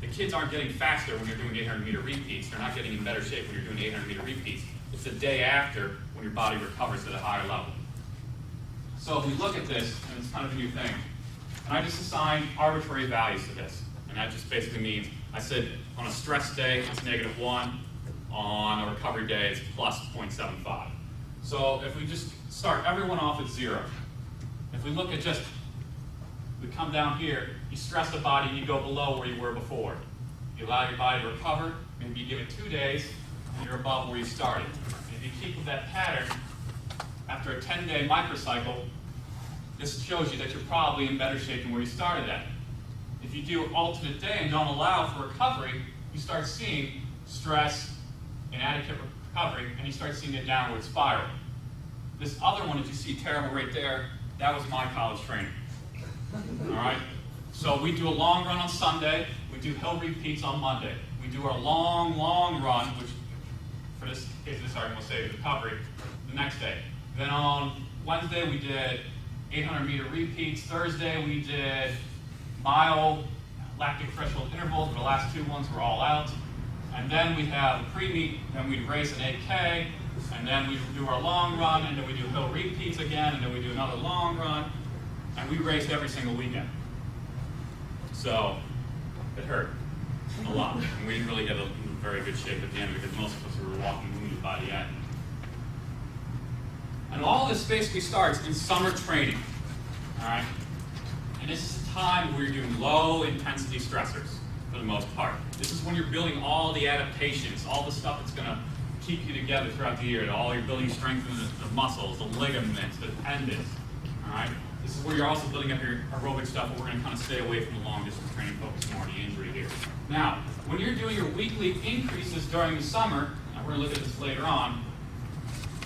the kids aren't getting faster when you're doing 800-meter repeats. They're not getting in better shape when you're doing 800-meter repeats. It's the day after when your body recovers at a higher level. So if we look at this, and it's kind of a new thing, and I just assigned arbitrary values to this. And that just basically means, I said on a stress day, it's -1. On a recovery day, it's plus 0.75. So if we just start everyone off at 0. If we look at just, we come down here, you stress the body, you go below where you were before. You allow your body to recover, maybe you give it 2 days, and you're above where you started. And if you keep with that pattern, after a 10-day microcycle, this shows you that you're probably in better shape than where you started at. If you do alternate day and don't allow for recovery, you start seeing stress, inadequate recovery, and you start seeing a downward spiral. This other one that you see terrible right there, that was my college training. All right? So we do a long run on Sunday, we do hill repeats on Monday. We do our long, long run, which for this case of this argument we'll say recovery, the next day. Then on Wednesday we did 800-meter repeats. Thursday we did mile lactic threshold intervals, but the last 2 ones were all out. And then we have a pre-meet, then we'd race an 8K, and then we do our long run, and then we do hill repeats again, and then we do another long run, and we raced every single weekend. So it hurt a lot, and we didn't really get in very good shape at the end because most of us were walking wounded by the end. And all this basically starts in summer training, all right? And this is a time where you're doing low-intensity stressors, for the most part. This is when you're building all the adaptations, all the stuff that's going to keep you together throughout the year, all you're building strength in the muscles, the ligaments, the tendons, all right? This is where you're also building up your aerobic stuff, but we're going to kind of stay away from the long-distance training, focus more on the injury here. Now, when you're doing your weekly increases during the summer, and we're going to look at this later on,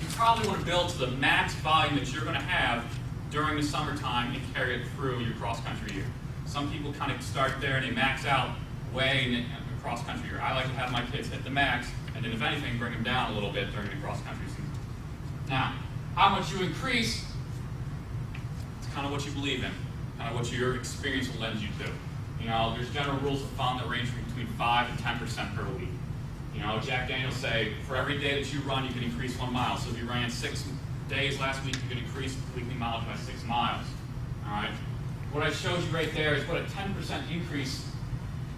you probably want to build to the max volume that you're going to have during the summertime and carry it through your cross-country year. Some people kind of start there and they max out way in the cross-country year. I like to have my kids hit the max, and then if anything, bring them down a little bit during the cross-country season. Now, how much you increase, it's kind of what you believe in, kind of what your experience will lend you to. You know, there's general rules of thumb that range between 5 and 10% per week. You know, Jack Daniels say, for every day that you run, you can increase 1 mile. So if you ran 6 days last week, you can increase weekly mileage by 6 miles. All right? What I showed you right there is what a 10% increase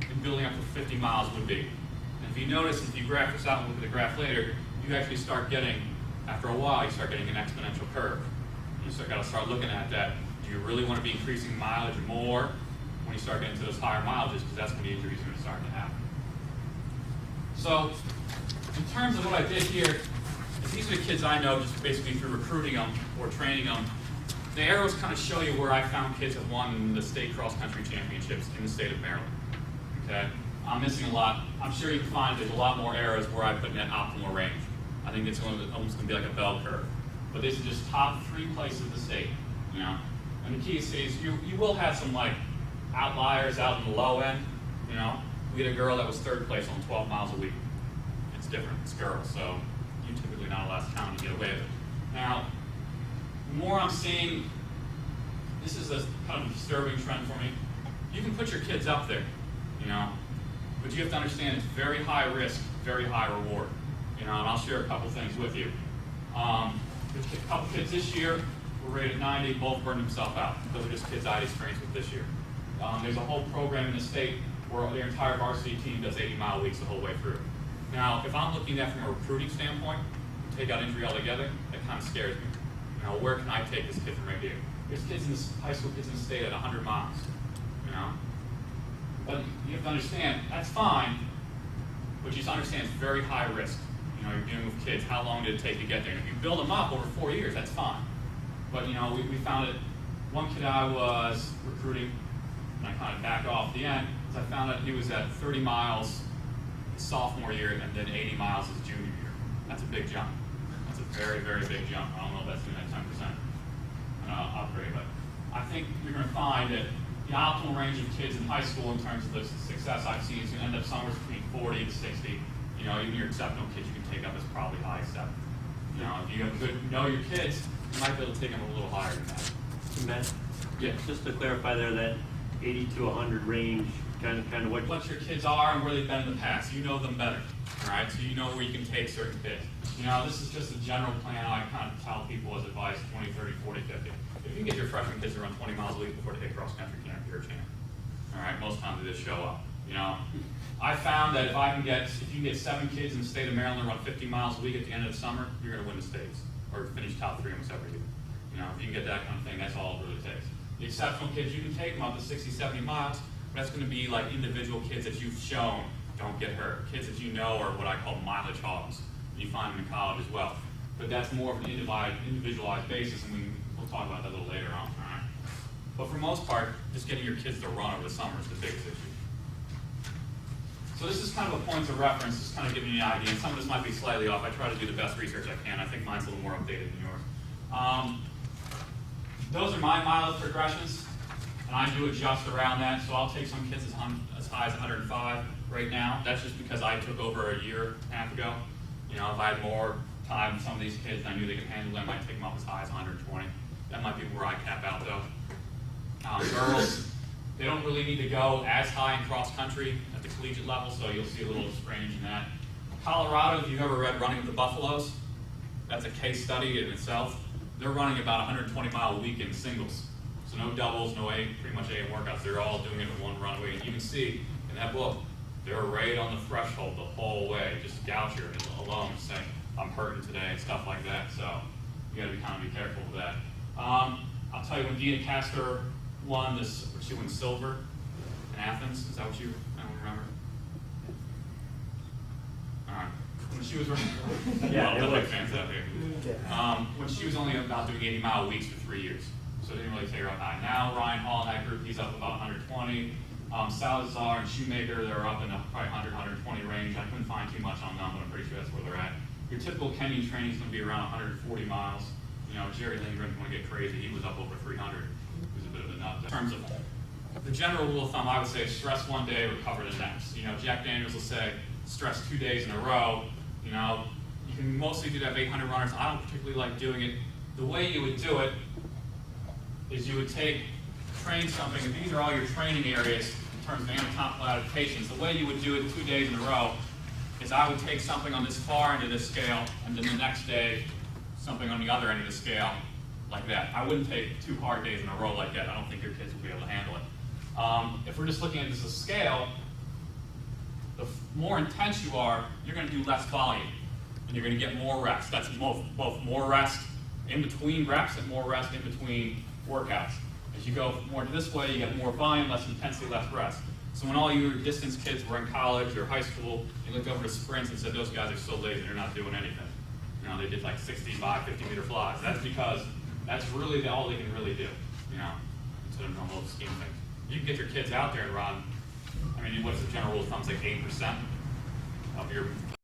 in building up to 50 miles would be. And if you notice, if you graph this out and look at the graph later, you actually start getting, after a while, you start getting an exponential curve. You got to start looking at that. Do you really want to be increasing mileage more when you start getting to those higher mileages? Because that's when the injuries are going to start to happen. So, in terms of what I did here, these are the kids I know just basically through recruiting them or training them. The arrows kind of show you where I found kids have won the state cross-country championships in the state of Maryland. Okay? I'm missing a lot. I'm sure you can find there's a lot more arrows where I put in that optimal range. I think it's almost going to be like a bell curve. But these are just top 3 places in the state, you know? And the key is you will have some like outliers out in the low end, you know? We had a girl that was 3rd place on 12 miles a week. It's different, it's girls, so you're typically not allowed to count to get away with it. Now, the more I'm seeing, this is a kind of disturbing trend for me. You can put your kids up there, you know, but you have to understand it's very high risk, very high reward, you know, and I'll share a couple things with you. There's a couple kids this year were rated 90, both burned themselves out. Those are just kids I had experience with this year. There's a whole program in the state where their entire varsity team does 80-mile weeks the whole way through. Now, if I'm looking at it from a recruiting standpoint, take out injury altogether, that kind of scares me. You know, where can I take this kid from right here? There's kids in this, high school kids in the state at 100 miles, you know? But you have to understand, that's fine, but you just understand it's very high risk. You know, you're dealing with kids, how long did it take to get there? And if you build them up over 4 years, that's fine. But, you know, we found it, one kid I was recruiting, and I kind of backed off the end, I found out he was at 30 miles his sophomore year and then 80 miles his junior year. That's a big jump. That's a very, very big jump. I don't know if that's doing that 10% upgrade, but I think you're going to find that the optimal range of kids in high school in terms of the success I've seen is going to end up somewhere between 40 to 60. You know, even your exceptional kids you can take up is probably high 7. You know, if you have good know your kids, you might be able to take them a little higher than that. Ben, Yeah. just to clarify there, that 80 to 100 range Kind of what your kids are and where they've been in the past. You know them better, all right? So you know where you can take certain kids. You know, this is just a general plan I kind of tell people as advice, 20, 30, 40, 50. If you can get your freshman kids to run 20 miles a week before they hit cross-country camp, you're a champ. All right, most times they just show up, you know. I found that if you can get 7 kids in the state of Maryland to run 50 miles a week at the end of the summer, you're going to win the states or finish top 3 almost every year. You know, if you can get that kind of thing, that's all it really takes. The exceptional kids, you can take them up to 60, 70 miles, but that's going to be like individual kids that you've shown don't get hurt. Kids that you know are what I call mileage hogs. You find them in college as well. But that's more of an individualized basis, and we'll talk about that a little later on. All right? But for the most part, just getting your kids to run over the summer is the biggest issue. So this is kind of a point of reference, just kind of giving you an idea. And some of this might be slightly off. I try to do the best research I can. I think mine's a little more updated than yours. Those are my mileage progressions, and I do adjust around that. So I'll take some kids as high as 105 right now. That's just because I took over a year and a half ago. You know, if I had more time with some of these kids and I knew they could handle it, I might take them up as high as 120. That might be where I cap out though. Girls, they don't really need to go as high in cross country at the collegiate level, so you'll see a little range in that. Colorado, if you've ever read Running with the Buffaloes, that's a case study in itself. They're running about 120-mile weekend singles. So no doubles, no pretty much AM workouts. They're all doing it in one runway. And you can see in that book, they're right on the threshold the whole way. Just Goucher alone saying, I'm hurting today and stuff like that. So you gotta be careful with that. I'll tell you when Dina Castor won this, she won silver in Athens. Is that what you, I don't remember? All right. When she was running, Yeah, a lot of fans out here. When she was only about doing 80-mile weeks for 3 years. So it didn't really take her up high. Now Ryan Hall in that group, he's up about 120. Salazar and Shoemaker, they're up in the probably 100, 120 range. I couldn't find too much on them, but I'm pretty sure that's where they're at. Your typical Kenyan training is going to be around 140 miles. You know, Jerry Lindgren, when we get crazy, he was up over 300. He was a bit of a nut. In terms of the general rule of thumb, I would say stress one day, recover the next. You know, Jack Daniels will say stress 2 days in a row. You know, you can mostly do that with 800 runners. I don't particularly like doing it. The way you would do it is you would train something, and these are all your training areas in terms of anatomical adaptations. The way you would do it 2 days in a row is I would take something on this far end of this scale, and then the next day, something on the other end of the scale, like that. I wouldn't take 2 hard days in a row like that. I don't think your kids will be able to handle it. If we're just looking at this as a scale, the more intense you are, you're going to do less volume, and you're going to get more rest. That's both more rest in between reps and more rest in between workouts. As you go more this way, you get more volume, less intensity, less rest. So when all your distance kids were in college or high school, you looked over to sprints and said, those guys are so lazy, they're not doing anything. You know, they did like 65, 50-meter flies. That's because that's really all they can really do, you know, instead of normal scheme things. You can get your kids out there and run. I mean, what's the general rule of thumb? It's like 8% of your